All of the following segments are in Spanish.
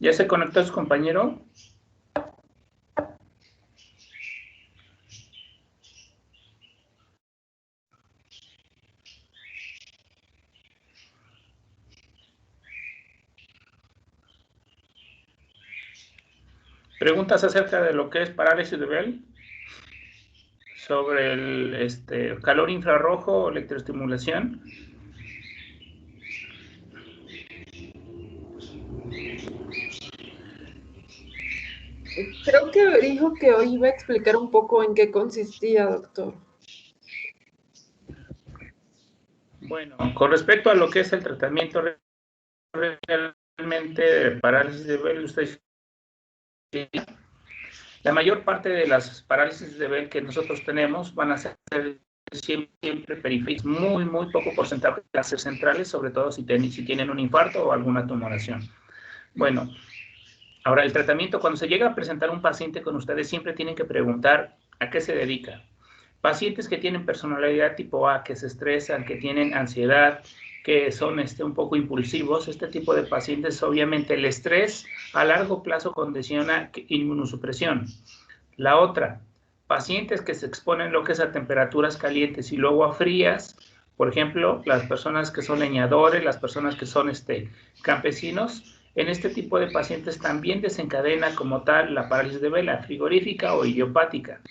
¿Ya se conectó su compañero? Preguntas acerca de lo que es parálisis de Bell, sobre el calor infrarrojo, electroestimulación. Creo que dijo que hoy iba a explicar un poco en qué consistía, doctor. Bueno, con respecto a lo que es el tratamiento realmente de parálisis de Bell, usted, la mayor parte de las parálisis de Bell que nosotros tenemos van a ser siempre periféricas, muy poco porcentaje de ser centrales, sobre todo si tienen un infarto o alguna tumoración. Bueno, ahora el tratamiento, cuando se llega a presentar un paciente con ustedes, siempre tienen que preguntar a qué se dedica. Pacientes que tienen personalidad tipo A, que se estresan, que tienen ansiedad, que son un poco impulsivos, este tipo de pacientes, obviamente el estrés a largo plazo condiciona inmunosupresión. La otra, pacientes que se exponen lo que es a temperaturas calientes y luego a frías, por ejemplo, las personas que son leñadores, las personas que son campesinos, en este tipo de pacientes también desencadena como tal la parálisis de vela frigorífica o idiopática.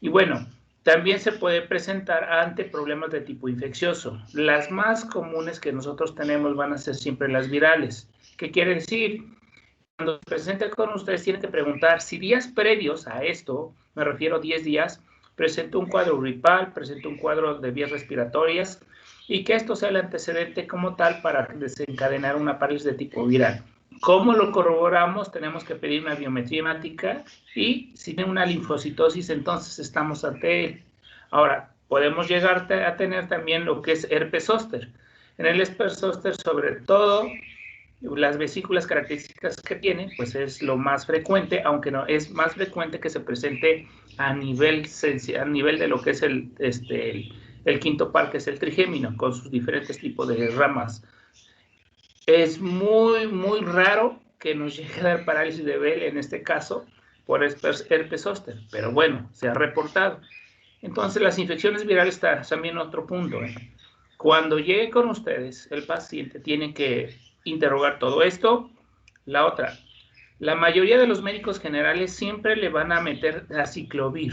Y bueno, también se puede presentar ante problemas de tipo infeccioso. Las más comunes que nosotros tenemos van a ser siempre las virales. ¿Qué quiere decir? Cuando se presente con ustedes tienen que preguntar si días previos a esto, me refiero a 10 días, presentó un cuadro gripal, presentó un cuadro de vías respiratorias y que esto sea el antecedente como tal para desencadenar una parálisis de tipo viral. ¿Cómo lo corroboramos? Tenemos que pedir una biometría hemática y si tiene una linfocitosis, entonces estamos ante él. Ahora, podemos llegar a tener también lo que es herpes zóster. En el herpes zóster, sobre todo, las vesículas características que tiene, pues es lo más frecuente, aunque no es más frecuente que se presente a nivel de lo que es el quinto par, que es el trigémino, con sus diferentes tipos de ramas. Es muy raro que nos llegue a dar parálisis de Bell en este caso por herpes zóster, pero bueno, se ha reportado. Entonces, las infecciones virales está también otro punto. Cuando llegue con ustedes, el paciente tiene que interrogar todo esto. La otra, la mayoría de los médicos generales siempre le van a meter aciclovir,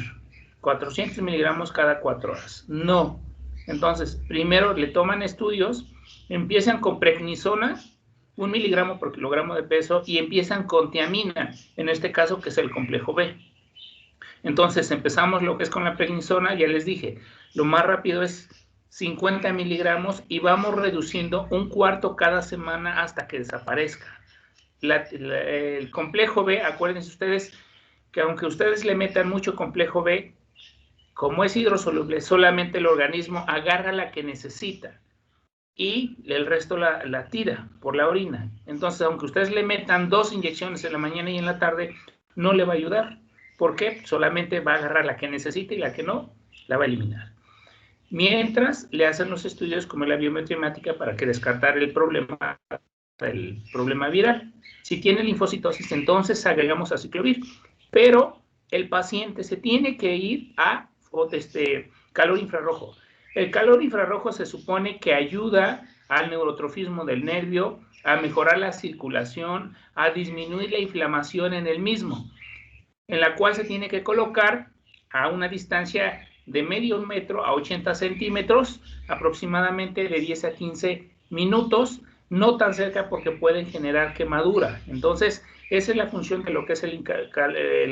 400 miligramos cada 4 horas. No. Entonces, primero le toman estudios, empiezan con prednisona, 1 miligramo por kilogramo de peso, y empiezan con tiamina, en este caso que es el complejo B. Entonces empezamos lo que es con la prednisona, ya les dije, lo más rápido es 50 miligramos y vamos reduciendo un cuarto cada semana hasta que desaparezca. El complejo B, acuérdense ustedes que aunque ustedes le metan mucho complejo B, como es hidrosoluble, solamente el organismo agarra la que necesita y el resto la tira por la orina. Entonces, aunque ustedes le metan 2 inyecciones en la mañana y en la tarde, no le va a ayudar. ¿Por qué? Solamente va a agarrar la que necesita y la que no, la va a eliminar. Mientras le hacen los estudios como la biometría hemática para que descartar el problema viral. Si tiene linfocitosis, entonces agregamos aciclovir. Pero el paciente se tiene que ir a calor infrarrojo. El calor infrarrojo se supone que ayuda al neurotrofismo del nervio, a mejorar la circulación, a disminuir la inflamación en el mismo, en la cual se tiene que colocar a una distancia de medio metro a 80 centímetros, aproximadamente de 10 a 15 minutos, no tan cerca porque pueden generar quemadura. Entonces, esa es la función de lo que es el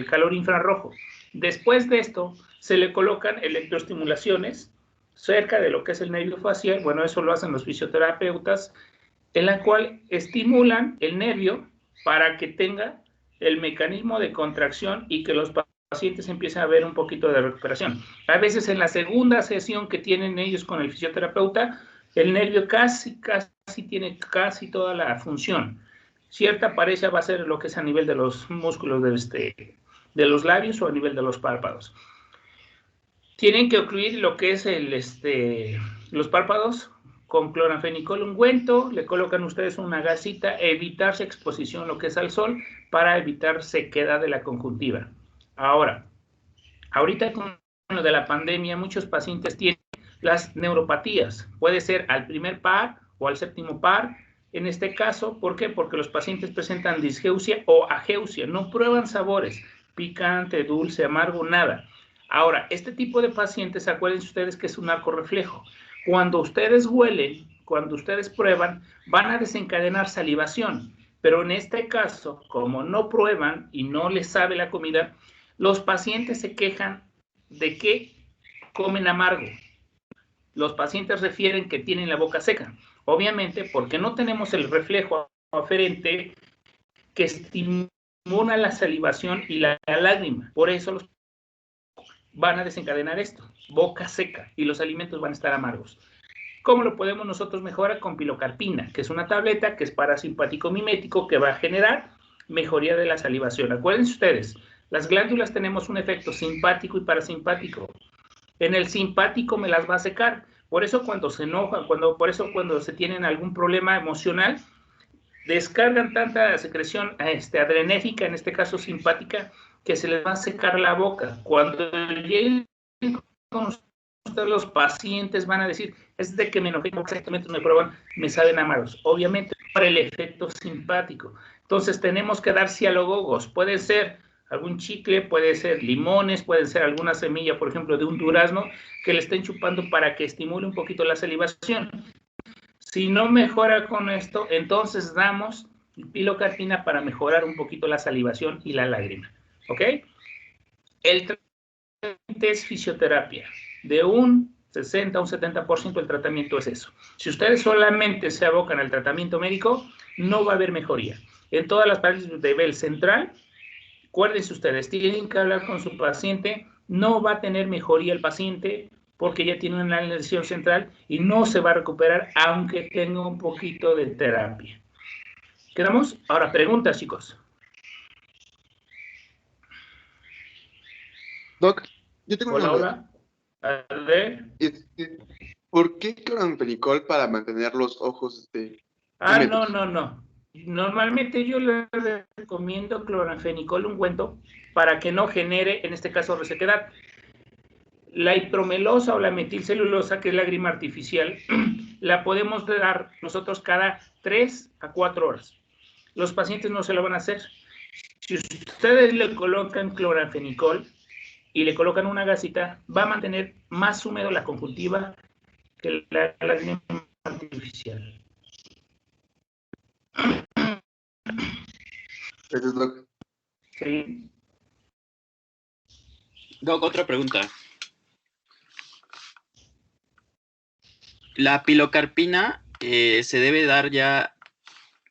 calor infrarrojo. Después de esto, se le colocan electroestimulaciones cerca de lo que es el nervio facial, bueno, eso lo hacen los fisioterapeutas, en la cual estimulan el nervio para que tenga el mecanismo de contracción y que los pacientes empiecen a ver un poquito de recuperación. A veces en la segunda sesión que tienen ellos con el fisioterapeuta, el nervio casi tiene casi toda la función. Cierta pareja va a ser lo que es a nivel de los músculos de los labios o a nivel de los párpados. Tienen que ocluir lo que es los párpados con cloranfenicol ungüento, le colocan ustedes una gasita, evitarse exposición lo que es al sol para evitar sequedad de la conjuntiva. Ahora, ahorita con lo de la pandemia, muchos pacientes tienen las neuropatías, puede ser al primer par o al séptimo par. En este caso, ¿por qué? Porque los pacientes presentan disgeusia o ageusia, no prueban sabores, picante, dulce, amargo, nada. Ahora, este tipo de pacientes, acuérdense ustedes que es un arco reflejo. Cuando ustedes huelen, cuando ustedes prueban, van a desencadenar salivación. Pero en este caso, como no prueban y no les sabe la comida, los pacientes se quejan de que comen amargo. Los pacientes refieren que tienen la boca seca. Obviamente, porque no tenemos el reflejo aferente que estimula la salivación y la lágrima. Por eso los van a desencadenar esto, boca seca, y los alimentos van a estar amargos. ¿Cómo lo podemos nosotros mejorar? Con pilocarpina, que es una tableta que es parasimpático mimético que va a generar mejoría de la salivación. Acuérdense ustedes, las glándulas tenemos un efecto simpático y parasimpático. En el simpático me las va a secar. Por eso cuando se enojan, cuando se tienen algún problema emocional, descargan tanta secreción adrenérgica, en este caso simpática, que se les va a secar la boca. Cuando lleguen con ustedes, los pacientes van a decir, es de que me enojé, exactamente me prueban, me saben amargos. Obviamente, para el efecto simpático. Entonces, tenemos que dar cialogogos. Puede ser algún chicle, puede ser limones, puede ser alguna semilla, por ejemplo, de un durazno, que le estén chupando para que estimule un poquito la salivación. Si no mejora con esto, entonces damos pilocarpina para mejorar un poquito la salivación y la lágrima. ¿Ok? El tratamiento es fisioterapia. De un 60 a un 70% del tratamiento es eso. Si ustedes solamente se abocan al tratamiento médico, no va a haber mejoría. En todas las parálisis de Bell central, acuérdense ustedes, tienen que hablar con su paciente, no va a tener mejoría el paciente porque ya tiene una lesión central y no se va a recuperar aunque tenga un poquito de terapia. ¿Quedamos? Ahora, preguntas, chicos. Doc, yo tengo una Hola, duda. hola. A ver. ¿Por qué cloranfenicol para mantener los ojos Ah, húmedos? no. Normalmente yo le recomiendo cloranfenicol ungüento para que no genere, en este caso, resequedad. La hipromelosa o la metilcelulosa, que es la grima artificial, la podemos dar nosotros cada 3 a 4 horas. Los pacientes no se lo van a hacer. Si ustedes le colocan cloranfenicol y le colocan una gasita, va a mantener más húmedo la conjuntiva que la grima artificial. Gracias, Doc. Sí. Doc, otra pregunta. ¿La pilocarpina se debe dar ya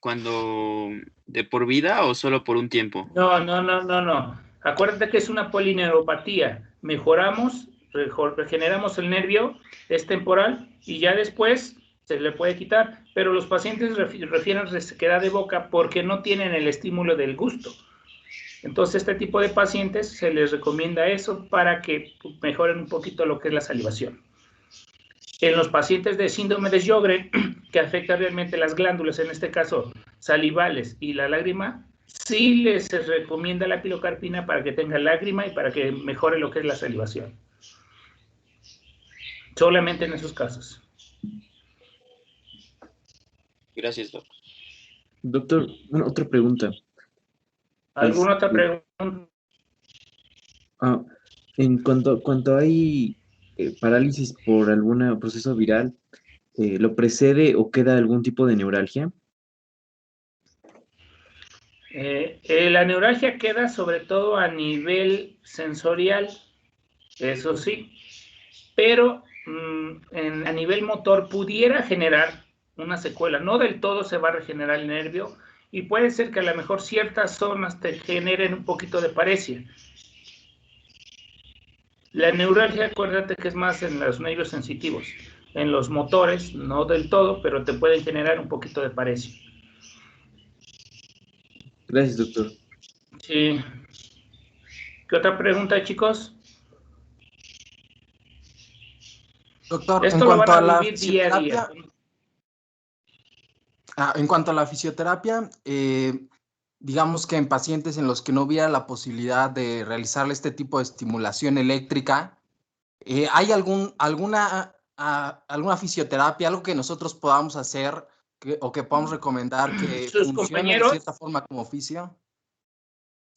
cuando de por vida o solo por un tiempo? No. Acuérdate que es una polineuropatía. Mejoramos, regeneramos el nervio, es temporal y ya después se le puede quitar. Pero los pacientes refieren resequedad de boca porque no tienen el estímulo del gusto. Entonces, este tipo de pacientes se les recomienda eso para que mejoren un poquito lo que es la salivación. En los pacientes de síndrome de Sjögren, que afecta realmente las glándulas, en este caso salivales y la lágrima, sí les recomienda la pilocarpina para que tenga lágrima y para que mejore lo que es la salivación. Solamente en esos casos. Gracias, Doc. Doctor, otra pregunta. ¿Alguna otra pregunta? En cuanto hay parálisis por algún proceso viral, ¿lo precede o queda algún tipo de neuralgia? La neuralgia queda sobre todo a nivel sensorial, eso sí, pero a nivel motor pudiera generar una secuela. No del todo se va a regenerar el nervio y puede ser que a lo mejor ciertas zonas te generen un poquito de paresia. La neuralgia, acuérdate que es más en los nervios sensitivos. En los motores, no del todo, pero te pueden generar un poquito de paresia. Gracias, doctor. Sí. ¿Qué otra pregunta, chicos? Doctor, Esto en lo van cuanto a a la vivir día a día. fisioterapia, En cuanto a la fisioterapia, digamos que en pacientes en los que no hubiera la posibilidad de realizarle este tipo de estimulación eléctrica, ¿hay alguna fisioterapia, algo que nosotros podamos hacer o que podamos recomendar que Sus funcione de compañeros, cierta forma como oficio?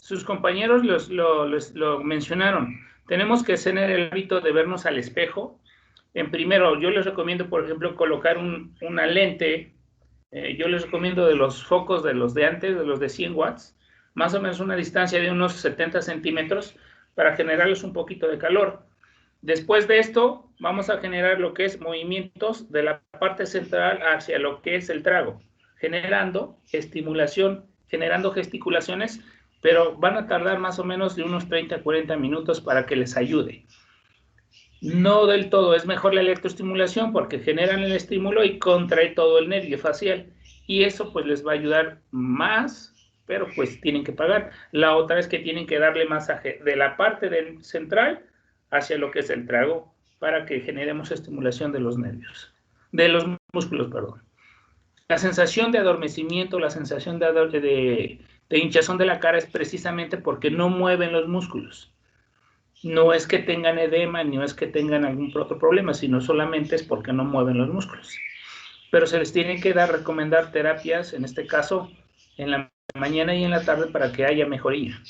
sus compañeros lo mencionaron. Tenemos que tener el hábito de vernos al espejo. En primero, yo les recomiendo, por ejemplo, colocar una lente. Yo les recomiendo de los focos de los de antes, de los de 100 watts, más o menos una distancia de unos 70 centímetros para generarles un poquito de calor. Después de esto, vamos a generar lo que es movimientos de la parte central hacia lo que es el trago, generando estimulación, generando gesticulaciones, pero van a tardar más o menos de unos 30 a 40 minutos para que les ayude. No del todo, es mejor la electroestimulación porque generan el estímulo y contrae todo el nervio facial y eso pues les va a ayudar más, pero pues tienen que pagar. La otra es que tienen que darle masaje de la parte central hacia lo que es el trago para que generemos estimulación de los nervios, de los músculos, perdón. La sensación de adormecimiento, la sensación de hinchazón de la cara es precisamente porque no mueven los músculos. No es que tengan edema, ni es que tengan algún otro problema, sino solamente es porque no mueven los músculos. Pero se les tiene que recomendar terapias, en este caso, en la mañana y en la tarde para que haya mejoría.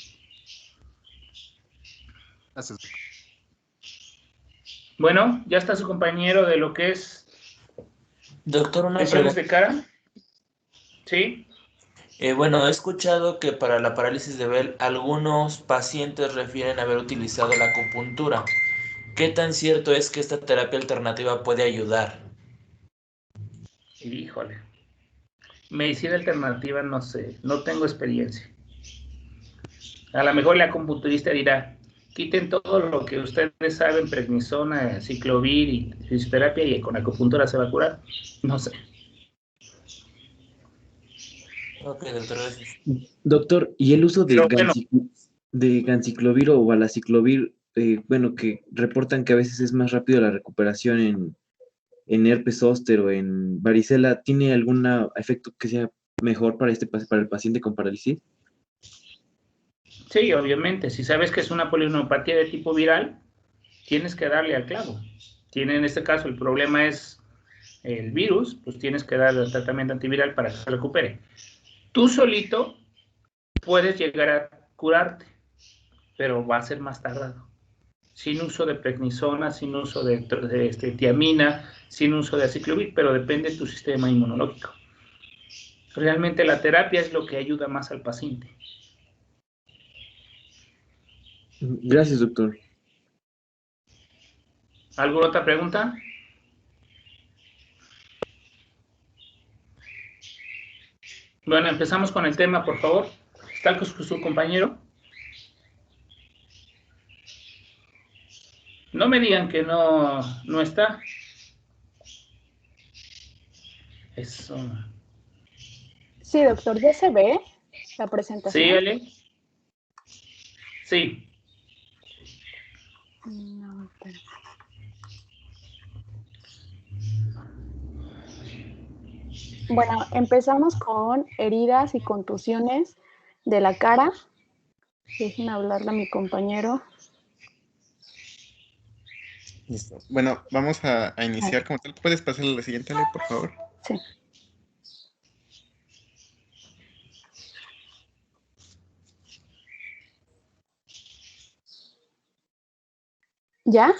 Gracias. Bueno, ya está su compañero de lo que es Doctor, una lesiones pregunta. de cara. ¿Sí? Bueno, he escuchado que para la parálisis de Bell algunos pacientes refieren haber utilizado la acupuntura. ¿Qué tan cierto es que esta terapia alternativa puede ayudar? Híjole. Medicina alternativa, no sé, no tengo experiencia. A lo mejor la acupunturista dirá, quiten todo lo que ustedes saben, prednisona, ciclovir y fisioterapia y con acupuntura se va a curar. No sé. Ok, doctor, gracias. Doctor, ¿y el uso Pero bueno, de ganciclovir o valaciclovir, bueno, que reportan que a veces es más rápido la recuperación en herpes zóster o en varicela, ¿tiene algún efecto que sea mejor para para el paciente con parálisis? sí, obviamente, si sabes que es una polineuropatía de tipo viral, tienes que darle al clavo. Tiene en este caso el problema es el virus, pues tienes que darle el tratamiento antiviral para que se recupere. Tú solito puedes llegar a curarte, pero va a ser más tardado. Sin uso de prednisona, sin uso de tiamina, sin uso de aciclovir, pero depende de tu sistema inmunológico. Realmente la terapia es lo que ayuda más al paciente. Gracias, doctor. ¿Alguna otra pregunta? Bueno, empezamos con el tema, por favor. ¿Está con su compañero? No me digan que no está. Eso. Sí, doctor, ¿ya se ve la ¿Sí, presentación? Ale? Sí. No, pero... Bueno, empezamos con heridas y contusiones de la cara. Déjenme hablarle a mi compañero. Listo. Bueno, vamos a iniciar como tal. ¿Puedes pasarle a la siguiente, Ale, por favor? Sí. ¿Ya?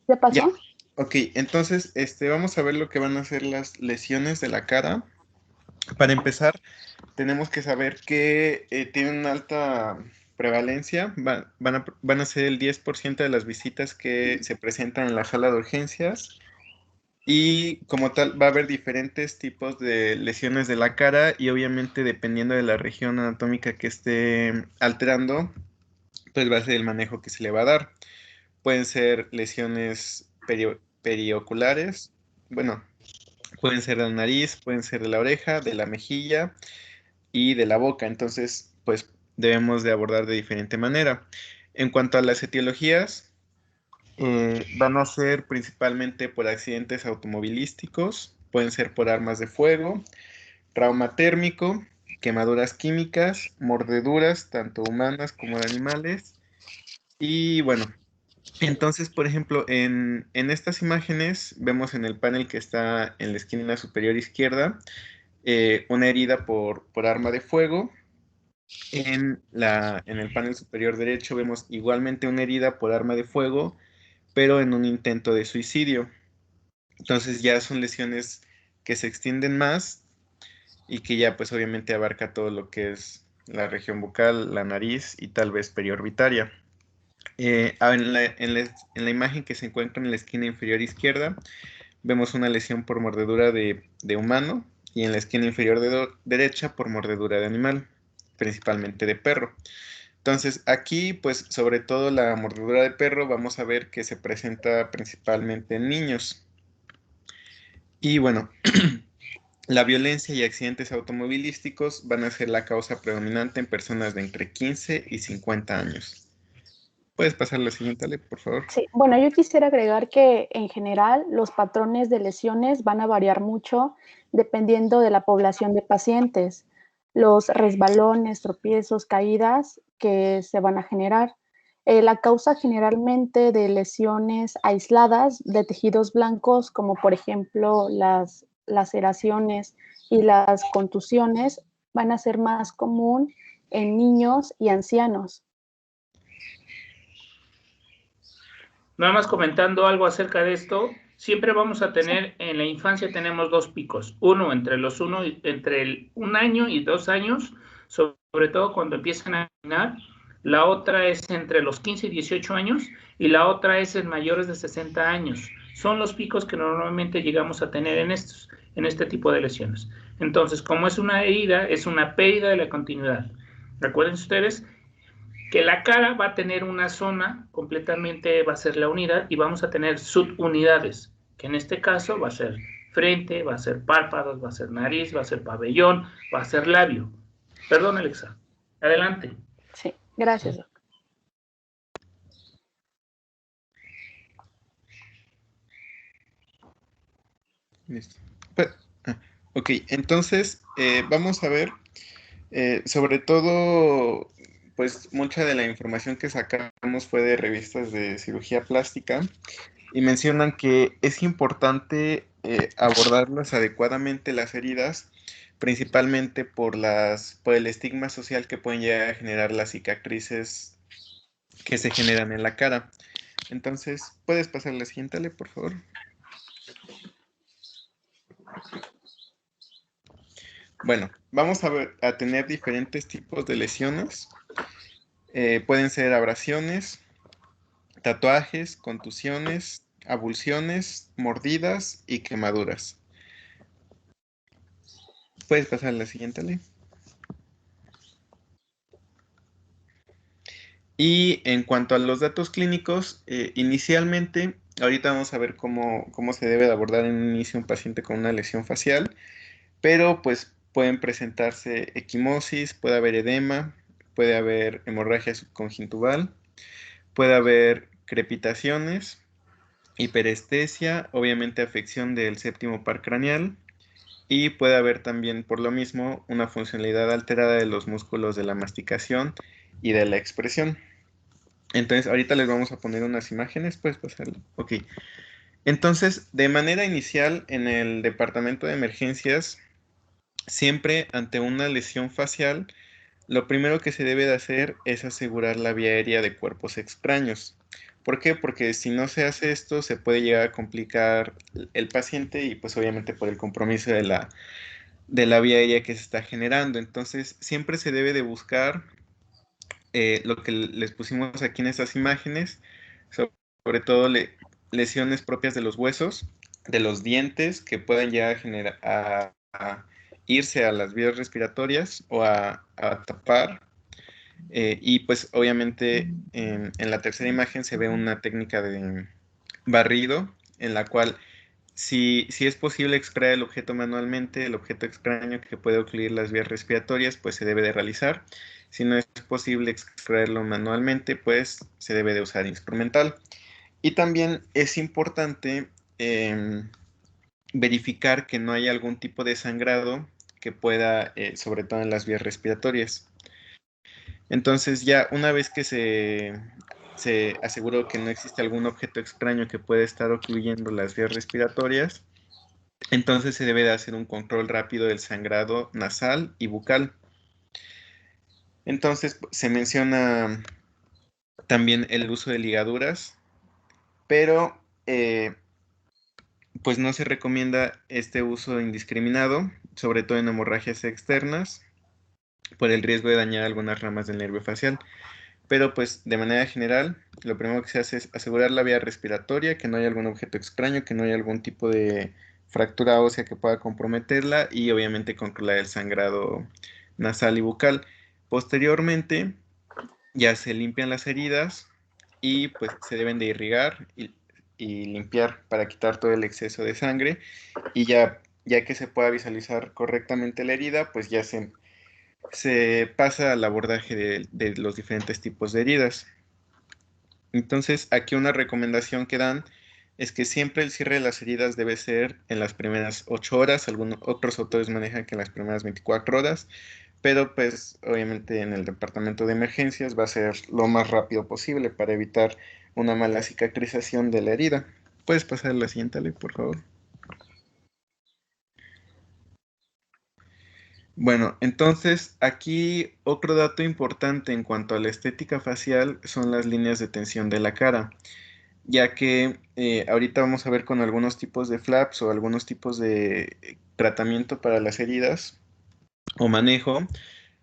¿Ya pasó? Ya. Ok, entonces vamos a ver lo que van a ser las lesiones de la cara. Para empezar, tenemos que saber que tienen una alta prevalencia. Van a ser el 10% de las visitas que se presentan en la sala de urgencias. Y como tal, va a haber diferentes tipos de lesiones de la cara y obviamente dependiendo de la región anatómica que esté alterando, pues va a ser el manejo que se le va a dar. Pueden ser lesiones perioculares, bueno, pueden ser de la nariz, pueden ser de la oreja, de la mejilla y de la boca. Entonces, pues debemos de abordar de diferente manera. En cuanto a las etiologías, van a ser principalmente por accidentes automovilísticos, pueden ser por armas de fuego, trauma térmico, quemaduras químicas, mordeduras, tanto humanas como de animales. Y bueno, entonces, por ejemplo, en estas imágenes vemos en el panel que está en la esquina superior izquierda una herida por arma de fuego. En el panel superior derecho vemos igualmente una herida por arma de fuego, pero en un intento de suicidio. Entonces ya son lesiones que se extienden más y que ya pues obviamente abarca todo lo que es la región bucal, la nariz y tal vez periorbitaria. En la imagen que se encuentra en la esquina inferior izquierda vemos una lesión por mordedura de humano y en la esquina inferior derecha por mordedura de animal, principalmente de perro. Entonces aquí pues sobre todo la mordedura de perro vamos a ver que se presenta principalmente en niños. Y bueno, la violencia y accidentes automovilísticos van a ser la causa predominante en personas de entre 15 y 50 años. ¿Puedes pasar la siguiente, Ale, por favor? Sí, bueno, yo quisiera agregar que en general los patrones de lesiones van a variar mucho dependiendo de la población de pacientes, los resbalones, tropiezos, caídas que se van a generar. La causa generalmente de lesiones aisladas de tejidos blancos, como por ejemplo las laceraciones y las contusiones, van a ser más común en niños y ancianos. Nada más comentando algo acerca de esto, siempre vamos a tener, en la infancia tenemos dos picos, uno entre el 1 año y 2 años, sobre todo cuando empiezan a caminar, la otra es entre los 15 y 18 años, y la otra es en mayores de 60 años. Son los picos que normalmente llegamos a tener en este tipo de lesiones. Entonces, como es una herida, es una pérdida de la continuidad. Recuerden ustedes que la cara va a tener una zona completamente, va a ser la unidad, y vamos a tener subunidades, que en este caso va a ser frente, va a ser párpados, va a ser nariz, va a ser pabellón, va a ser labio. Perdón, Alexa. Adelante. Sí, gracias, Doc. Listo. Ok, entonces vamos a ver, sobre todo, pues mucha de la información que sacamos fue de revistas de cirugía plástica y mencionan que es importante abordarlas adecuadamente las heridas, principalmente por el estigma social que pueden llegar a generar las cicatrices que se generan en la cara. Entonces, ¿puedes pasar la siguiente, Ale, por favor? Bueno, vamos a tener diferentes tipos de lesiones. Pueden ser abrasiones, tatuajes, contusiones, abulsiones, mordidas y quemaduras. ¿Puedes pasar a la siguiente, Ale? Y en cuanto a los datos clínicos, inicialmente, ahorita vamos a ver cómo se debe de abordar en un inicio un paciente con una lesión facial, pero pues pueden presentarse equimosis, puede haber edema, puede haber hemorragia subconjuntival, puede haber crepitaciones, hiperestesia, obviamente afección del séptimo par craneal, y puede haber también, por lo mismo, una funcionalidad alterada de los músculos de la masticación y de la expresión. Entonces, ahorita les vamos a poner unas imágenes, puedes pasarlo. Ok. Entonces, de manera inicial, en el departamento de emergencias, siempre ante una lesión facial, lo primero que se debe de hacer es asegurar la vía aérea de cuerpos extraños. ¿Por qué? Porque si no se hace esto, se puede llegar a complicar el paciente y pues obviamente por el compromiso de la vía aérea que se está generando. Entonces, siempre se debe de buscar lo que les pusimos aquí en estas imágenes, sobre todo lesiones propias de los huesos, de los dientes, que puedan llegar a irse a las vías respiratorias o a tapar. Y pues obviamente en la tercera imagen se ve una técnica de barrido en la cual si es posible extraer el objeto manualmente, el objeto extraño que puede ocluir las vías respiratorias, pues se debe de realizar. Si no es posible extraerlo manualmente, pues se debe de usar instrumental. Y también es importante verificar que no haya algún tipo de sangrado que pueda, sobre todo en las vías respiratorias. Entonces ya una vez que se aseguró que no existe algún objeto extraño que pueda estar ocluyendo las vías respiratorias, entonces se debe de hacer un control rápido del sangrado nasal y bucal. Entonces se menciona también el uso de ligaduras, pero pues no se recomienda este uso indiscriminado, sobre todo en hemorragias externas, por el riesgo de dañar algunas ramas del nervio facial. Pero pues de manera general, lo primero que se hace es asegurar la vía respiratoria, que no haya algún objeto extraño, que no haya algún tipo de fractura ósea que pueda comprometerla y obviamente controlar el sangrado nasal y bucal. Posteriormente ya se limpian las heridas y pues se deben de irrigar y limpiar para quitar todo el exceso de sangre y ya que se pueda visualizar correctamente la herida, pues ya se pasa al abordaje de los diferentes tipos de heridas. Entonces, aquí una recomendación que dan es que siempre el cierre de las heridas debe ser en las primeras 8 horas, algunos otros autores manejan que en las primeras 24 horas, pero pues obviamente en el departamento de emergencias va a ser lo más rápido posible para evitar una mala cicatrización de la herida. ¿Puedes pasar a la siguiente, Ale, por favor? Bueno, entonces aquí otro dato importante en cuanto a la estética facial son las líneas de tensión de la cara, ya que ahorita vamos a ver con algunos tipos de flaps o algunos tipos de tratamiento para las heridas o manejo,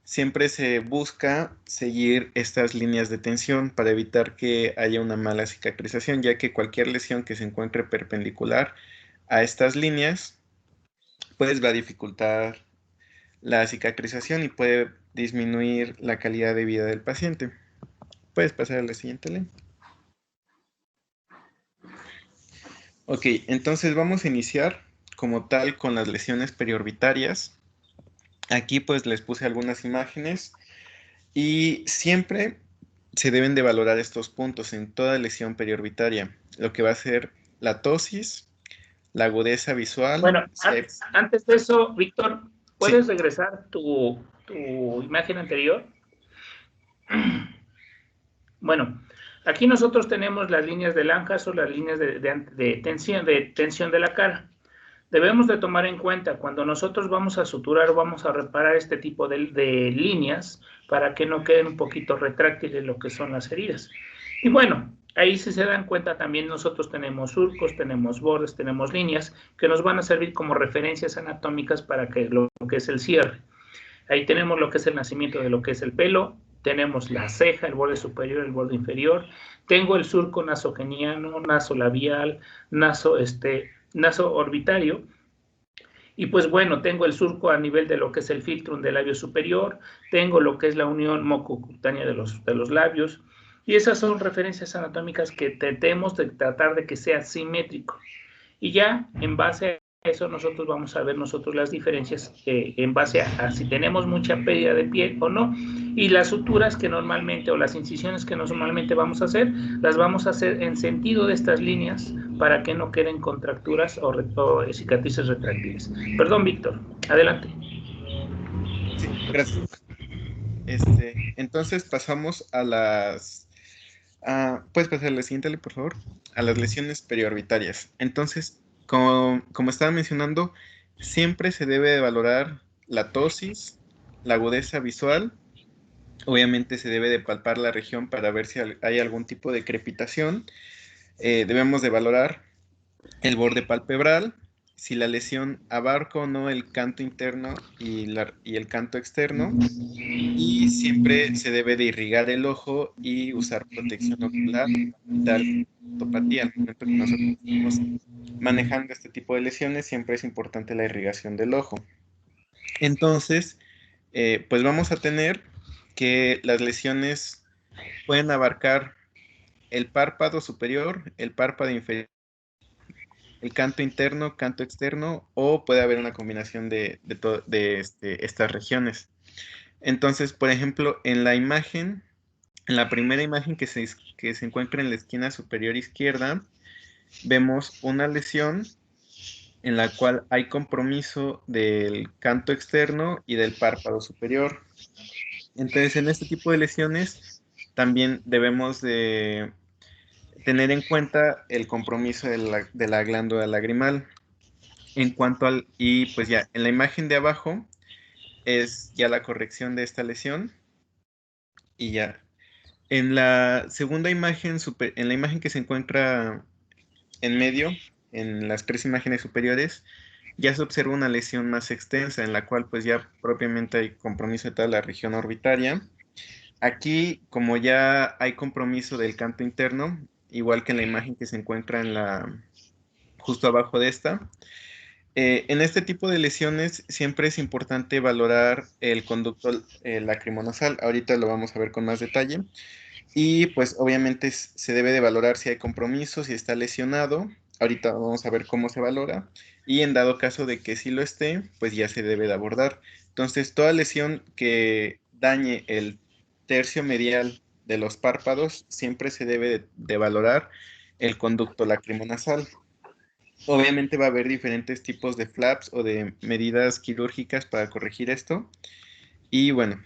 siempre se busca seguir estas líneas de tensión para evitar que haya una mala cicatrización, ya que cualquier lesión que se encuentre perpendicular a estas líneas, pues va a dificultar la cicatrización y puede disminuir la calidad de vida del paciente. ¿Puedes pasar a la siguiente, Len? Ok, entonces vamos a iniciar como tal con las lesiones periorbitarias. Aquí pues les puse algunas imágenes y siempre se deben de valorar estos puntos en toda lesión periorbitaria, lo que va a ser la ptosis, la agudeza visual. Bueno, antes de eso, Víctor, ¿puedes Sí. regresar tu imagen anterior? Bueno, aquí nosotros tenemos las líneas de Langhans o las líneas de tensión de la cara. Debemos de tomar en cuenta cuando nosotros vamos a suturar o vamos a reparar este tipo de líneas para que no queden un poquito retráctiles lo que son las heridas. Y bueno, ahí si se dan cuenta también nosotros tenemos surcos, tenemos bordes, tenemos líneas que nos van a servir como referencias anatómicas para que lo que es el cierre. Ahí tenemos lo que es el nacimiento de lo que es el pelo, tenemos la ceja, el borde superior, el borde inferior, tengo el surco nasogeniano, nasolabial, naso orbitario, y pues bueno, tengo el surco a nivel de lo que es el filtrum del labio superior, tengo lo que es la unión mucocutánea de los labios, y esas son referencias anatómicas que tratemos de tratar de que sea simétrico. Y ya en base a eso nosotros vamos a ver las diferencias en base a si tenemos mucha pérdida de piel o no, y las suturas que normalmente o las incisiones que normalmente vamos a hacer, las vamos a hacer en sentido de estas líneas para que no queden contracturas o cicatrices retráctiles. Perdón, Víctor, adelante. Sí, gracias. Entonces pasamos a las... ¿puedes pasar a la siguiente, por favor? A las lesiones periorbitarias. Entonces, como estaba mencionando, siempre se debe de valorar la ptosis, la agudeza visual. Obviamente se debe de palpar la región para ver si hay algún tipo de crepitación. Debemos de valorar el borde palpebral, si la lesión abarca o no el canto interno y el canto externo. Y siempre se debe de irrigar el ojo y usar protección ocular, tal fotopatía. Al momento que nosotros estamos manejando este tipo de lesiones, siempre es importante la irrigación del ojo. Entonces, pues vamos a tener que las lesiones pueden abarcar el párpado superior, el párpado inferior, el canto interno, canto externo, o puede haber una combinación de estas regiones. Entonces, por ejemplo, en la imagen, en la primera imagen que se encuentra en la esquina superior izquierda, vemos una lesión en la cual hay compromiso del canto externo y del párpado superior. Entonces, en este tipo de lesiones también debemos de tener en cuenta el compromiso de la glándula lagrimal. En cuanto al, y pues ya, en la imagen de abajo es ya la corrección de esta lesión. Y ya, en la segunda imagen, en la imagen que se encuentra en medio, en las tres imágenes superiores, ya se observa una lesión más extensa, en la cual pues ya propiamente hay compromiso de toda la región orbitaria. Aquí, como ya hay compromiso del canto interno, igual que en la imagen que se encuentra en justo abajo de esta, en este tipo de lesiones siempre es importante valorar el conducto lacrimonasal. Ahorita lo vamos a ver con más detalle. Y pues obviamente se debe de valorar si hay compromiso, si está lesionado. Ahorita vamos a ver cómo se valora. Y en dado caso de que sí lo esté, pues ya se debe de abordar. Entonces, toda lesión que dañe el tercio medial de los párpados, siempre se debe de valorar el conducto lacrimonasal. Obviamente va a haber diferentes tipos de flaps o de medidas quirúrgicas para corregir esto. Y bueno,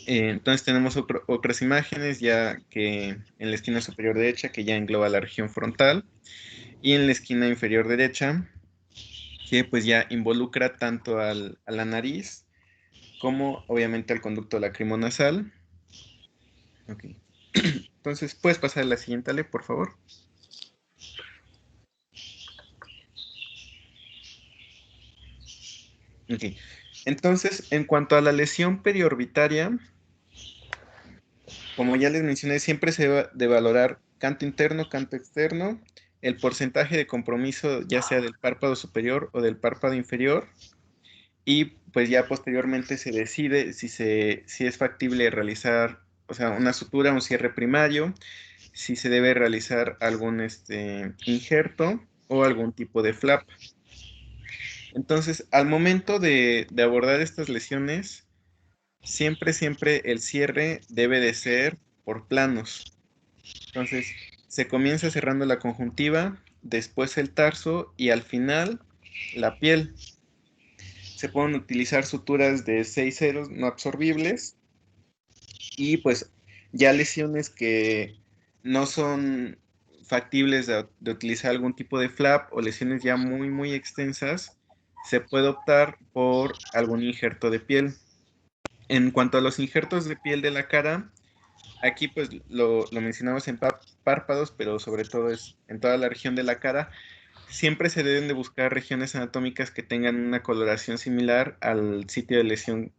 entonces tenemos otras imágenes ya que en la esquina superior derecha que ya engloba la región frontal y en la esquina inferior derecha que pues ya involucra tanto a la nariz como obviamente al conducto lacrimonasal. Ok. Entonces, ¿puedes pasar a la siguiente, Ale, por favor? Ok. Entonces, en cuanto a la lesión periorbitaria, como ya les mencioné, siempre se debe de valorar canto interno, canto externo, el porcentaje de compromiso ya sea del párpado superior o del párpado inferior, y pues ya posteriormente se decide si es factible realizar, o sea, una sutura, un cierre primario, si se debe realizar algún injerto o algún tipo de flap. Entonces, al momento de abordar estas lesiones, siempre el cierre debe de ser por planos. Entonces, se comienza cerrando la conjuntiva, después el tarso y al final la piel. Se pueden utilizar suturas de 6 ceros no absorbibles y pues ya lesiones que no son factibles de utilizar algún tipo de flap o lesiones ya muy extensas, se puede optar por algún injerto de piel. En cuanto a los injertos de piel de la cara, aquí pues lo mencionamos en párpados, pero sobre todo es en toda la región de la cara. Siempre se deben de buscar regiones anatómicas que tengan una coloración similar al sitio de lesión,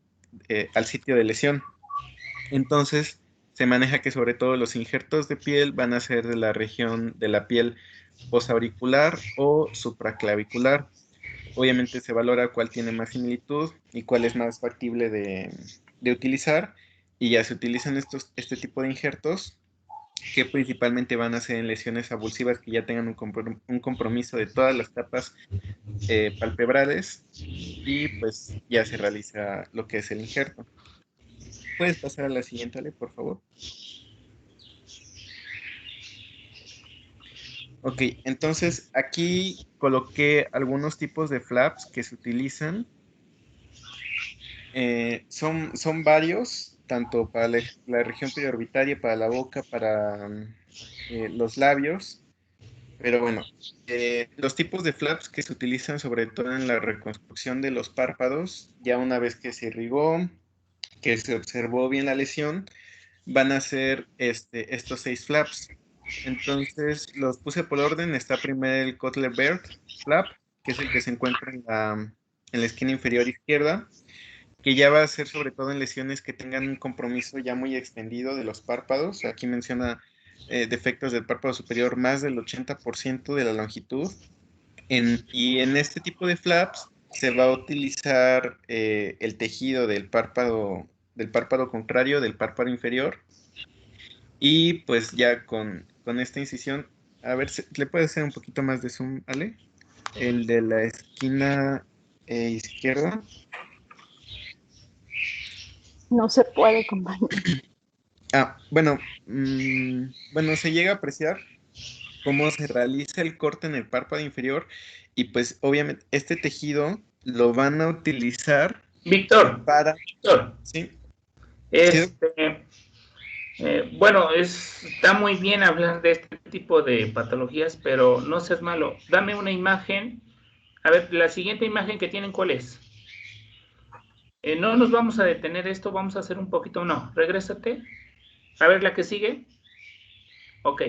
Entonces, se maneja que sobre todo los injertos de piel van a ser de la región de la piel posauricular o supraclavicular. Obviamente se valora cuál tiene más similitud y cuál es más factible de utilizar. Y ya se utilizan este tipo de injertos que principalmente van a ser en lesiones abulsivas que ya tengan un compromiso de todas las capas palpebrales y pues ya se realiza lo que es el injerto. ¿Puedes pasar a la siguiente, Ale, por favor? Ok, entonces aquí coloqué algunos tipos de flaps que se utilizan. Son varios, tanto para la región periorbitaria, para la boca, para los labios. Pero bueno, los tipos de flaps que se utilizan sobre todo en la reconstrucción de los párpados, ya una vez que se irrigó, que se observó bien la lesión, van a ser estos 6 flaps. Entonces los puse por orden. Está primero el Kotler-Baird flap, que es el que se encuentra en la esquina inferior izquierda, que ya va a ser sobre todo en lesiones que tengan un compromiso ya muy extendido de los párpados. Aquí menciona defectos del párpado superior más del 80% de la longitud. Y en este tipo de flaps se va a utilizar el tejido del párpado contrario, del párpado inferior. Y pues ya con esta incisión, a ver, ¿le puede hacer un poquito más de zoom, Ale? El de la esquina izquierda. No se puede, compañero. Bueno, bueno, se llega a apreciar. cómo se realiza el corte en el párpado inferior y pues obviamente este tejido lo van a utilizar Víctor, para... Víctor, Sí, bueno, está muy bien hablar de este tipo de patologías, pero no seas malo. Dame una imagen. A ver, la siguiente imagen que tienen, ¿cuál es? No nos vamos a detener esto, vamos a hacer un poquito, no, regrésate. A ver, la que sigue. Ok.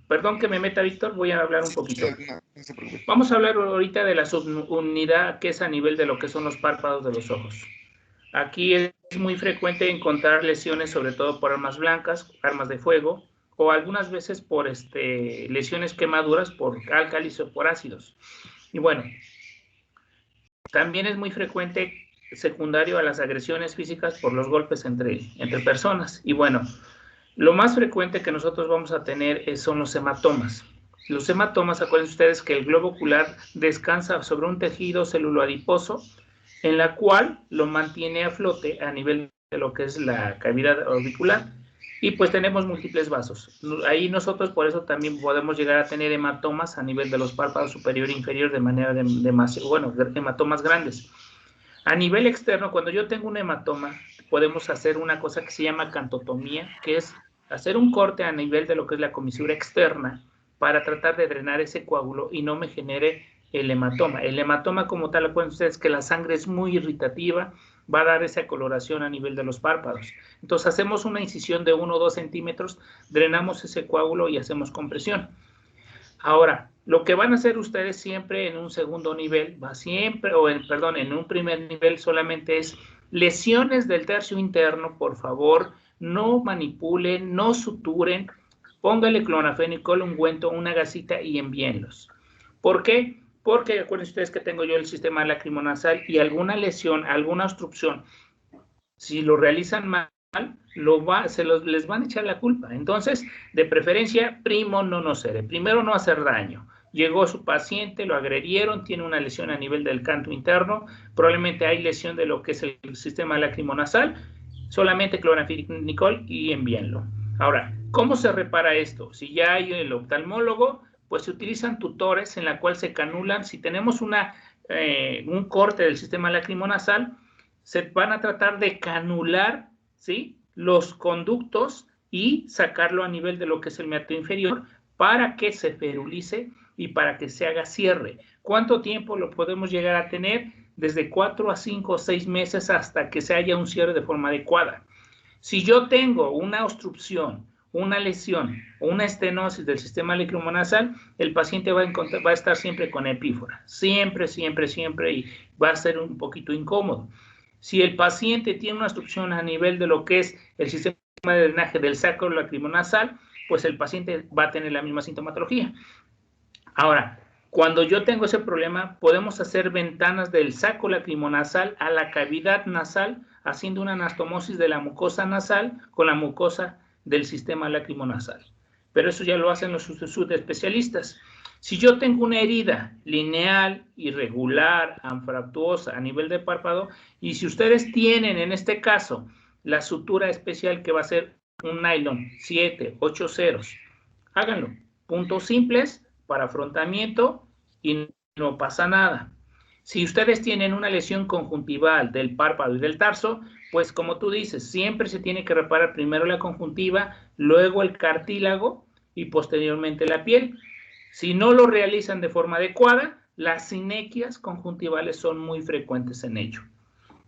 Perdón que me meta, Víctor, voy a hablar un poquito. no se preocupe. Vamos a hablar ahorita de la subunidad que es a nivel de lo que son los párpados de los ojos. Aquí es muy frecuente encontrar lesiones, sobre todo por armas blancas, armas de fuego, o algunas veces por lesiones quemaduras por álcalis o por ácidos. Y bueno, también es muy frecuente secundario a las agresiones físicas por los golpes entre personas. Y bueno, lo más frecuente que nosotros vamos a tener son los hematomas. Los hematomas, acuérdense ustedes que el globo ocular descansa sobre un tejido celuloadiposo en la cual lo mantiene a flote a nivel de lo que es la cavidad orbicular. Y pues tenemos múltiples vasos. Ahí nosotros por eso también podemos llegar a tener hematomas a nivel de los párpados superior e inferior de manera bueno, hematomas grandes. A nivel externo, cuando yo tengo un hematoma, podemos hacer una cosa que se llama cantotomía, que es hacer un corte a nivel de lo que es la comisura externa para tratar de drenar ese coágulo y no me genere el hematoma. El hematoma como tal, acuérdense ustedes que la sangre es muy irritativa, va a dar esa coloración a nivel de los párpados. Entonces hacemos una incisión de 1 o 2 centímetros, drenamos ese coágulo y hacemos compresión. Ahora, lo que van a hacer ustedes siempre en un segundo nivel, en un primer nivel solamente es lesiones del tercio interno, por favor, no manipulen, no suturen, póngale clonafenicol, ungüento, una gasita y envíenlos. ¿Por qué? Porque acuérdense ustedes que tengo yo el sistema lacrimonasal y alguna lesión, alguna obstrucción, si lo realizan mal, les van a echar la culpa. Entonces, de preferencia, primo non nocere. Primero, no hacer daño. Llegó su paciente, lo agredieron, tiene una lesión a nivel del canto interno, probablemente hay lesión de lo que es el sistema lacrimonasal, solamente clonafenicol y envíenlo. Ahora, ¿cómo se repara esto? Si ya hay el oftalmólogo, pues se utilizan tutores en la cual se canulan. Si tenemos un corte del sistema lacrimonasal, se van a tratar de canular, ¿sí?, los conductos y sacarlo a nivel de lo que es el meato inferior para que se ferulice y para que se haga cierre. ¿Cuánto tiempo lo podemos llegar a tener? Desde 4 a 5 o 6 meses hasta que se haya un cierre de forma adecuada. Si yo tengo una obstrucción, una lesión o una estenosis del sistema lacrimonasal, el paciente va a estar siempre con epífora. Siempre, siempre, siempre, y va a ser un poquito incómodo. Si el paciente tiene una obstrucción a nivel de lo que es el sistema de drenaje del sacro lacrimonasal, pues el paciente va a tener la misma sintomatología. Ahora, cuando yo tengo ese problema, podemos hacer ventanas del saco lacrimonasal a la cavidad nasal, haciendo una anastomosis de la mucosa nasal con la mucosa del sistema lacrimonasal. Pero eso ya lo hacen los subespecialistas. Si yo tengo una herida lineal, irregular, anfractuosa a nivel de párpado, y si ustedes tienen en este caso la sutura especial que va a ser un nylon 7, 8 ceros, háganlo. Puntos simples para afrontamiento y no pasa nada. Si ustedes tienen una lesión conjuntival del párpado y del tarso, pues como tú dices, siempre se tiene que reparar primero la conjuntiva, luego el cartílago y posteriormente la piel. Si no lo realizan de forma adecuada, las sinequias conjuntivales son muy frecuentes en ello.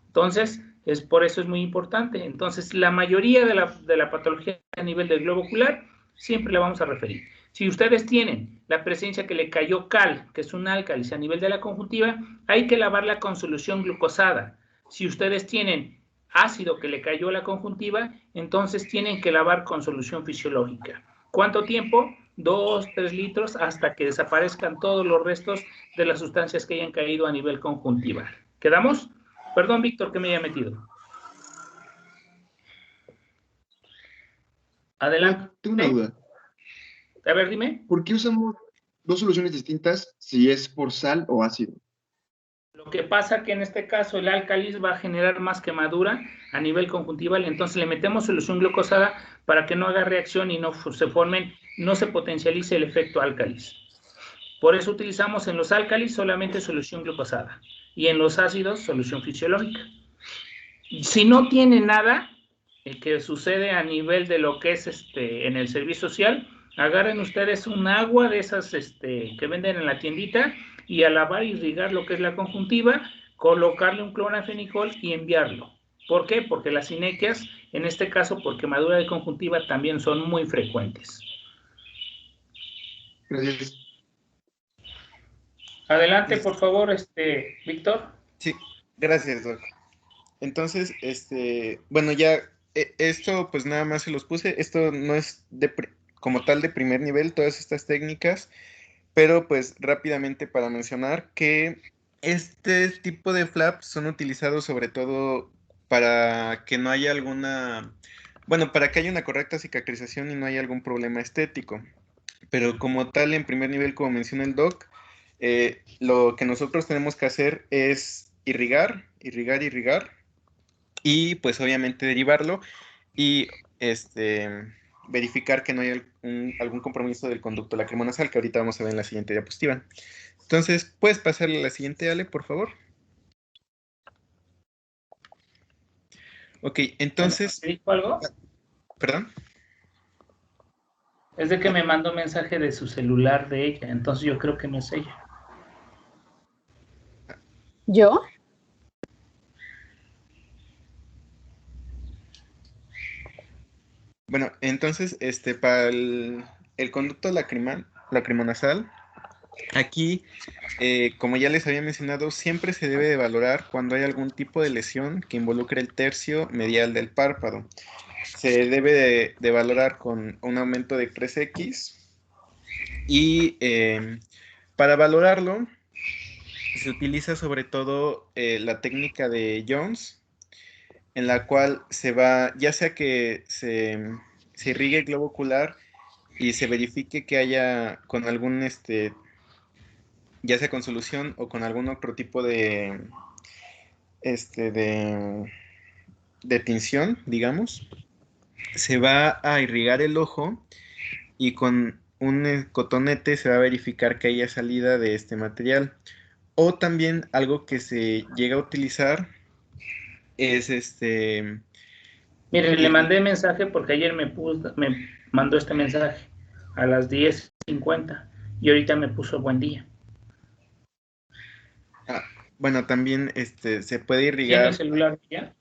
Entonces, por eso es muy importante. Entonces, la mayoría de la patología a nivel del globo ocular siempre la vamos a referir. Si ustedes tienen la presencia que le cayó cal, que es un álcalis a nivel de la conjuntiva, hay que lavarla con solución glucosada. Si ustedes tienen ácido que le cayó a la conjuntiva, entonces tienen que lavar con solución fisiológica. ¿Cuánto tiempo? 2, 3 litros hasta que desaparezcan todos los restos de las sustancias que hayan caído a nivel conjuntival. ¿Quedamos? Perdón, Víctor, que me haya metido. Adelante. Tengo una duda. A ver, dime. ¿Por qué usamos dos soluciones distintas si es por sal o ácido? Lo que pasa que en este caso el álcalis va a generar más quemadura a nivel conjuntival, entonces le metemos solución glucosada para que no haga reacción y no se formen no se potencialice el efecto álcalis. Por eso utilizamos en los álcalis solamente solución glucosada y en los ácidos solución fisiológica. Si no tiene nada que sucede a nivel de lo que es en el servicio social, agarren ustedes un agua de esas que venden en la tiendita y a lavar y irrigar lo que es la conjuntiva, colocarle un clonafenicol y enviarlo. ¿Por qué? Porque las sinequias, en este caso por quemadura de conjuntiva, también son muy frecuentes. Gracias. Adelante, por favor, Víctor. Sí, gracias, Doc. Entonces, bueno, ya esto pues nada más se los puse. Esto no es como tal de primer nivel, todas estas técnicas, pero pues rápidamente para mencionar que este tipo de flaps son utilizados sobre todo para que no haya para que haya una correcta cicatrización y no haya algún problema estético. Pero como tal, en primer nivel, como menciona el doc, lo que nosotros tenemos que hacer es irrigar, y pues obviamente derivarlo y verificar que no haya algún compromiso del conducto lacrimosal, que ahorita vamos a ver en la siguiente diapositiva. Entonces, ¿puedes pasarle a la siguiente, Ale, por favor? Ok, entonces... ¿Te dijo algo? ¿Perdón? Es de que me mandó mensaje de su celular de ella, entonces yo creo que no es ella. ¿Yo? Bueno, entonces, para el conducto lacrimonasal, aquí, como ya les había mencionado, siempre se debe de valorar cuando hay algún tipo de lesión que involucre el tercio medial del párpado. Se debe de valorar con un aumento de 3X y para valorarlo se utiliza sobre todo la técnica de Jones, en la cual se va, ya sea que se irrigue el globo ocular y se verifique que haya con algún, ya sea con solución o con algún otro tipo de tinción, digamos, se va a irrigar el ojo y con un cotonete se va a verificar que haya salida de este material. O también algo que se llega a utilizar es Mire, le mandé mensaje porque ayer me mandó este mensaje a las 10:50 y ahorita me puso buen día. Bueno, también se puede irrigar. ¿Tiene el celular ya?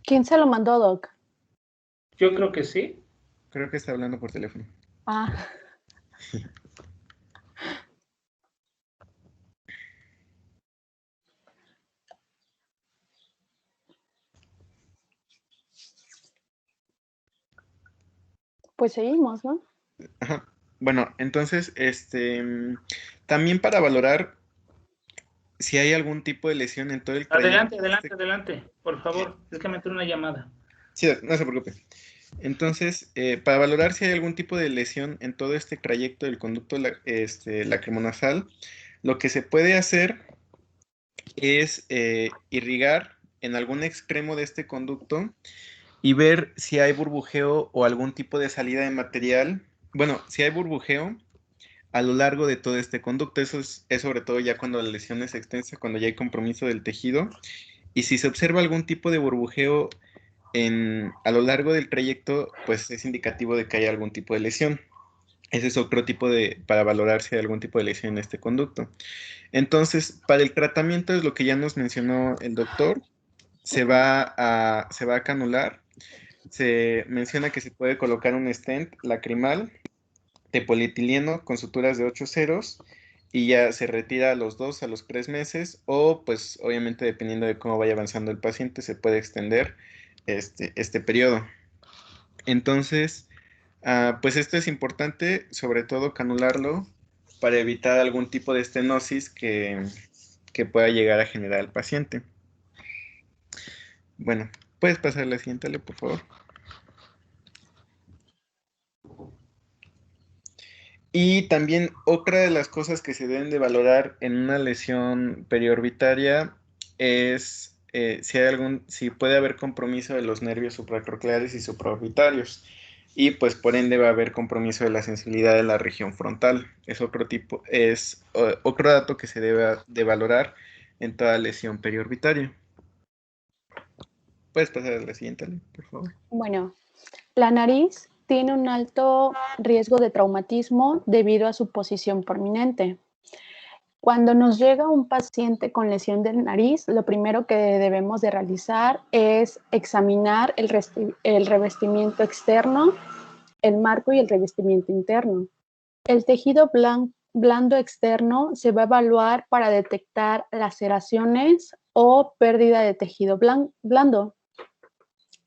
¿Quién se lo mandó, Doc? Yo creo que sí. Creo que está hablando por teléfono. Ah. Pues seguimos, ¿no? Ajá. Bueno, entonces, también para valorar si hay algún tipo de lesión en todo el trayecto. Adelante, por favor. Es que me entró una llamada. Sí, no se preocupe. Entonces, para valorar si hay algún tipo de lesión en todo este trayecto del conducto lacrimonasal, lo que se puede hacer es irrigar en algún extremo de este conducto y ver si hay burbujeo o algún tipo de salida de material. Bueno, si hay burbujeo a lo largo de todo este conducto, eso es sobre todo ya cuando la lesión es extensa, cuando ya hay compromiso del tejido. Y si se observa algún tipo de burbujeo a lo largo del trayecto, pues es indicativo de que hay algún tipo de lesión. Ese es otro tipo para valorar si hay algún tipo de lesión en este conducto. Entonces, para el tratamiento es lo que ya nos mencionó el doctor. Se va a canular. Se menciona que se puede colocar un stent lacrimal de polietileno con suturas de 8 ceros y ya se retira a los 2 a los 3 meses, o pues obviamente dependiendo de cómo vaya avanzando el paciente se puede extender este periodo. Entonces, pues esto es importante, sobre todo canularlo para evitar algún tipo de estenosis que pueda llegar a generar al paciente. Bueno, puedes pasar a la siguiente, Ale, por favor. Y también otra de las cosas que se deben de valorar en una lesión periorbitaria es si puede haber compromiso de los nervios supracocleares y supraorbitarios. y pues por ende va a haber compromiso de la sensibilidad de la región frontal. Es otro dato que se debe de valorar en toda lesión periorbitaria. ¿Puedes pasar a la siguiente, Ale, por favor? Bueno, la nariz tiene un alto riesgo de traumatismo debido a su posición prominente. Cuando nos llega un paciente con lesión de nariz, lo primero que debemos de realizar es examinar el revestimiento externo, el marco y el revestimiento interno. El tejido blando externo se va a evaluar para detectar laceraciones o pérdida de tejido blando.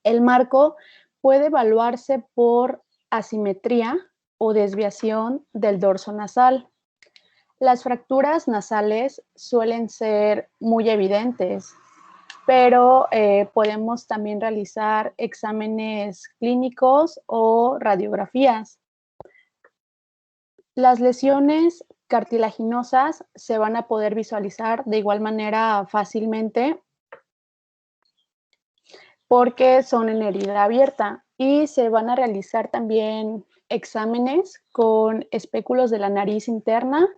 El marco puede evaluarse por asimetría o desviación del dorso nasal. Las fracturas nasales suelen ser muy evidentes, pero podemos también realizar exámenes clínicos o radiografías. Las lesiones cartilaginosas se van a poder visualizar de igual manera fácilmente porque son en herida abierta y se van a realizar también exámenes con espéculos de la nariz interna.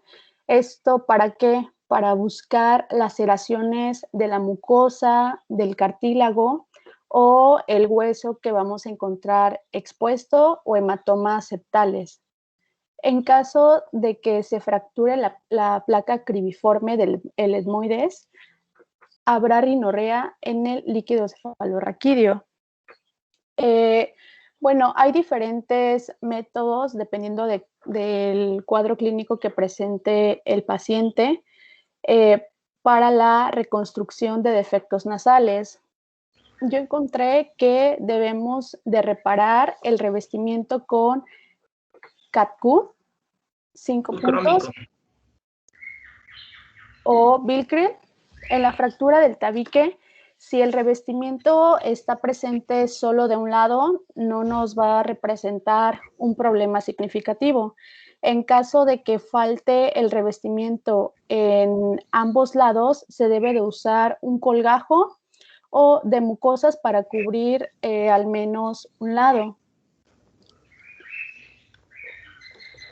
¿Esto para qué? Para buscar laceraciones de la mucosa, del cartílago o el hueso que vamos a encontrar expuesto o hematomas septales. En caso de que se fracture la placa cribiforme del etmoides, habrá rinorrea en el líquido cefalorraquídeo. Bueno, hay diferentes métodos dependiendo del cuadro clínico que presente el paciente para la reconstrucción de defectos nasales. Yo encontré que debemos de reparar el revestimiento con CAT-Q, 5 puntos, o Vilcrin. En la fractura del tabique, si el revestimiento está presente solo de un lado, no nos va a representar un problema significativo. En caso de que falte el revestimiento en ambos lados, se debe de usar un colgajo o de mucosas para cubrir al menos un lado.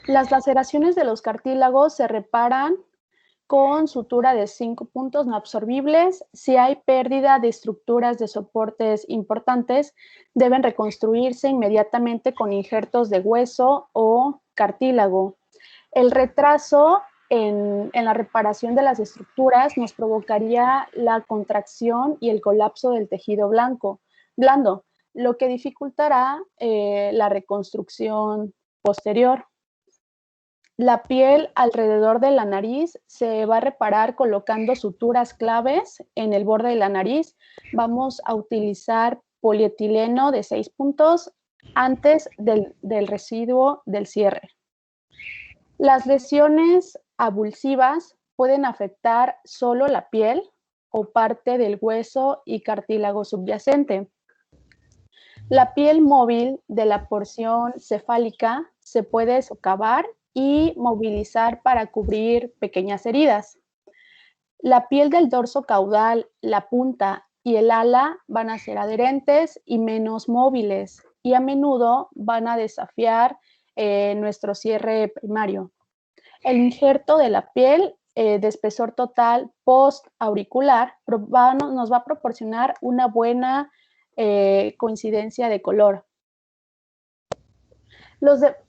Las laceraciones de los cartílagos se reparan con sutura de 5 puntos no absorbibles. Si hay pérdida de estructuras de soportes importantes, deben reconstruirse inmediatamente con injertos de hueso o cartílago. El retraso en la reparación de las estructuras nos provocaría la contracción y el colapso del tejido blando, lo que dificultará la reconstrucción posterior. La piel alrededor de la nariz se va a reparar colocando suturas claves en el borde de la nariz. Vamos a utilizar polietileno de 6 puntos antes del residuo del cierre. Las lesiones abulsivas pueden afectar solo la piel o parte del hueso y cartílago subyacente. La piel móvil de la porción cefálica se puede socavar y movilizar para cubrir pequeñas heridas. La piel del dorso caudal, la punta y el ala van a ser adherentes y menos móviles y a menudo van a desafiar nuestro cierre primario. El injerto de la piel de espesor total post-auricular nos va a proporcionar una buena coincidencia de color.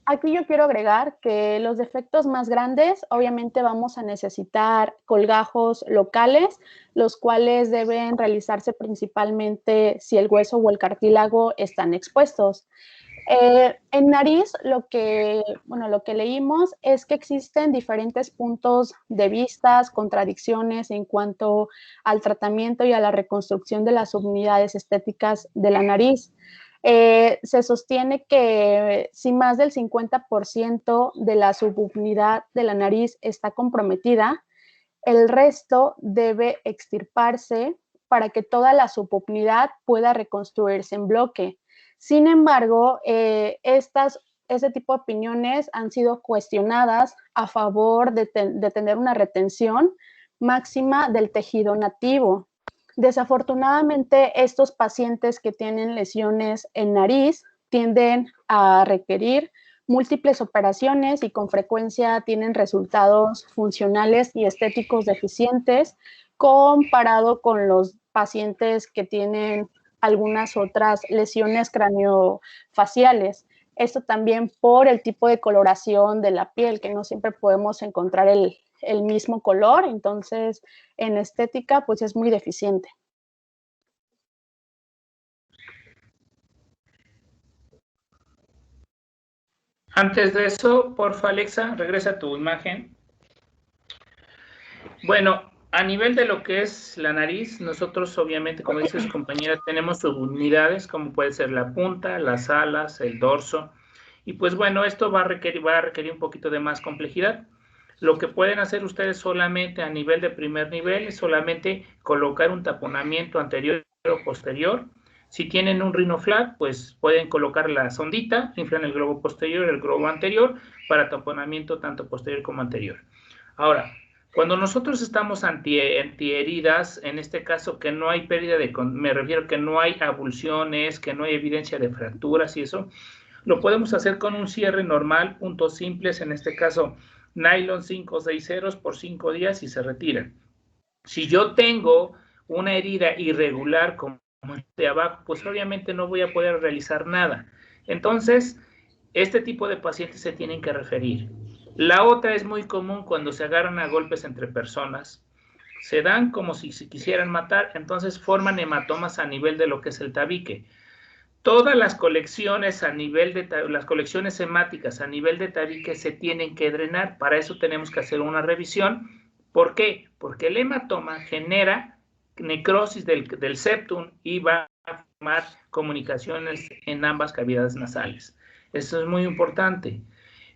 Aquí yo quiero agregar que los defectos más grandes, obviamente vamos a necesitar colgajos locales, los cuales deben realizarse principalmente si el hueso o el cartílago están expuestos. En nariz, lo que leímos es que existen diferentes puntos de vista, contradicciones en cuanto al tratamiento y a la reconstrucción de las subunidades estéticas de la nariz. Se sostiene que si más del 50% de la subunidad de la nariz está comprometida, el resto debe extirparse para que toda la subunidad pueda reconstruirse en bloque. Sin embargo, ese tipo de opiniones han sido cuestionadas a favor de tener una retención máxima del tejido nativo. Desafortunadamente, estos pacientes que tienen lesiones en nariz tienden a requerir múltiples operaciones y con frecuencia tienen resultados funcionales y estéticos deficientes comparado con los pacientes que tienen algunas otras lesiones craniofaciales. Esto también por el tipo de coloración de la piel, que no siempre podemos encontrar el mismo color, entonces en estética pues es muy deficiente. Antes de eso, porfa, Alexa, regresa a tu imagen. Bueno, a nivel de lo que es la nariz, nosotros obviamente, como dice su compañera, tenemos subunidades, como puede ser la punta, las alas, el dorso. Y pues bueno, esto va a requerir un poquito de más complejidad. Lo que pueden hacer ustedes solamente a nivel de primer nivel es solamente colocar un taponamiento anterior o posterior. Si tienen un rinoflap, pues pueden colocar la sondita, inflan el globo posterior y el globo anterior para taponamiento tanto posterior como anterior. Ahora, cuando nosotros estamos antiheridas, en este caso que no hay pérdida me refiero que no hay avulsiones, que no hay evidencia de fracturas y eso, lo podemos hacer con un cierre normal, puntos simples, en este caso nylon 5 o 6 ceros por 5 días y se retiran. Si yo tengo una herida irregular como de abajo, pues obviamente no voy a poder realizar nada. Entonces, este tipo de pacientes se tienen que referir. La otra es muy común cuando se agarran a golpes entre personas. Se dan como si se quisieran matar, entonces forman hematomas a nivel de lo que es el tabique. Todas las colecciones las colecciones hemáticas a nivel de tabique se tienen que drenar. Para eso tenemos que hacer una revisión. ¿Por qué? Porque el hematoma genera necrosis del septum y va a formar comunicaciones en ambas cavidades nasales. Eso es muy importante.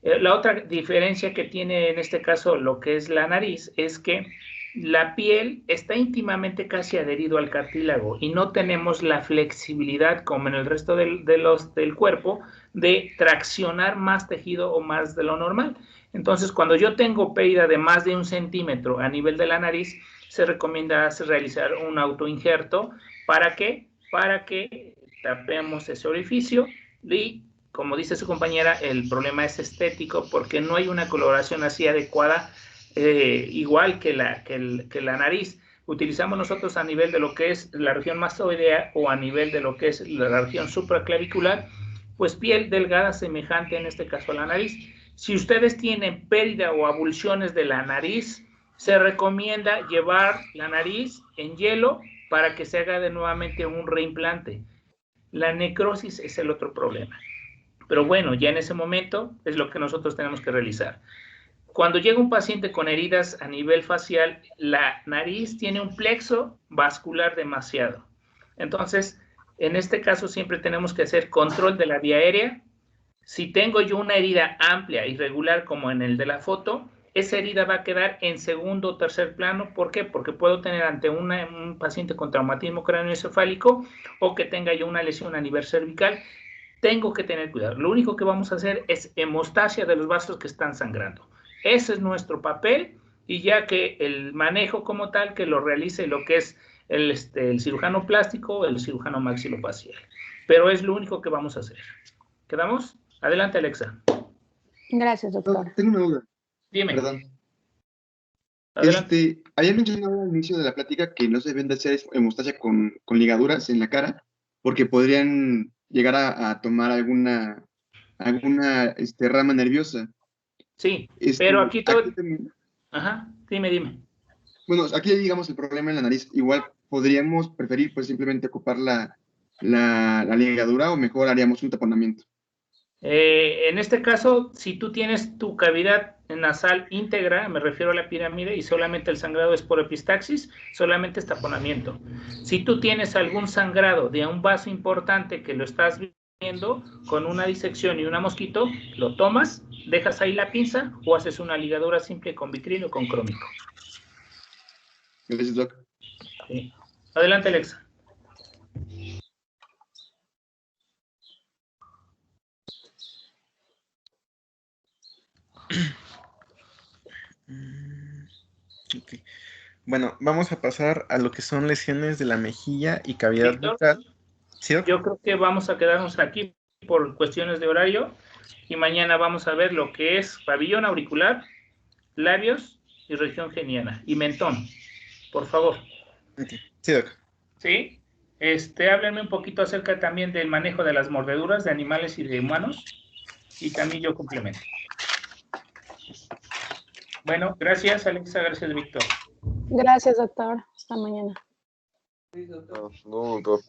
La otra diferencia que tiene en este caso lo que es la nariz es que la piel está íntimamente casi adherido al cartílago y no tenemos la flexibilidad como en el resto del cuerpo de traccionar más tejido o más de lo normal. Entonces, cuando yo tengo pérdida de más de 1 centímetro a nivel de la nariz, se recomienda realizar un autoinjerto. ¿Para qué? Para que tapemos ese orificio y, como dice su compañera, el problema es estético porque no hay una coloración así adecuada, igual que la nariz. Utilizamos nosotros a nivel de lo que es la región mastoidea o a nivel de lo que es la región supraclavicular, pues piel delgada semejante en este caso a la nariz. Si ustedes tienen pérdida o avulsiones de la nariz, se recomienda llevar la nariz en hielo para que se haga de nuevamente un reimplante. La necrosis es el otro problema. Pero bueno, ya en ese momento es lo que nosotros tenemos que realizar. Cuando llega un paciente con heridas a nivel facial, la nariz tiene un plexo vascular demasiado. Entonces, en este caso siempre tenemos que hacer control de la vía aérea. Si tengo yo una herida amplia, irregular, como en el de la foto, esa herida va a quedar en segundo o tercer plano. ¿Por qué? Porque puedo tener ante un paciente con traumatismo cráneoencefálico o que tenga yo una lesión a nivel cervical. Tengo que tener cuidado. Lo único que vamos a hacer es hemostasia de los vasos que están sangrando. Ese es nuestro papel, y ya que el manejo como tal que lo realice lo que es el cirujano plástico o el cirujano maxilofacial. Pero es lo único que vamos a hacer. ¿Quedamos? Adelante, Alexa. Gracias, doctora. No, tengo una duda. Dime. Perdón. Adelante. Había mencionado al inicio de la plática que no se deben de hacer hemostasia con ligaduras en la cara porque podrían llegar a tomar alguna rama nerviosa. Sí, pero aquí todo... también, Ajá, dime. bueno, aquí digamos el problema en la nariz. Igual podríamos preferir pues simplemente ocupar la ligadura o mejor haríamos un taponamiento. En este caso, si tú tienes tu cavidad nasal íntegra, me refiero a la pirámide, y solamente el sangrado es por epistaxis, solamente es taponamiento. Si tú tienes algún sangrado de un vaso importante que lo estás viendo con una disección y una mosquito, lo tomas, dejas ahí la pinza o haces una ligadura simple con vitrilo o con crómico. Gracias, Doc. Sí. Adelante, Alexa. Okay. Bueno, vamos a pasar a lo que son lesiones de la mejilla y cavidad bucal. ¿Sí, Doc? Yo creo que vamos a quedarnos aquí por cuestiones de horario. Y mañana vamos a ver lo que es pabellón auricular, labios y región geniana. Y mentón, por favor. Okay. Sí, doctor. ¿Sí? Háblenme un poquito acerca también del manejo de las mordeduras de animales y de humanos. Y también yo complemento. Bueno, gracias Alexa, gracias Víctor. Gracias, doctor. Hasta mañana. No, doctor.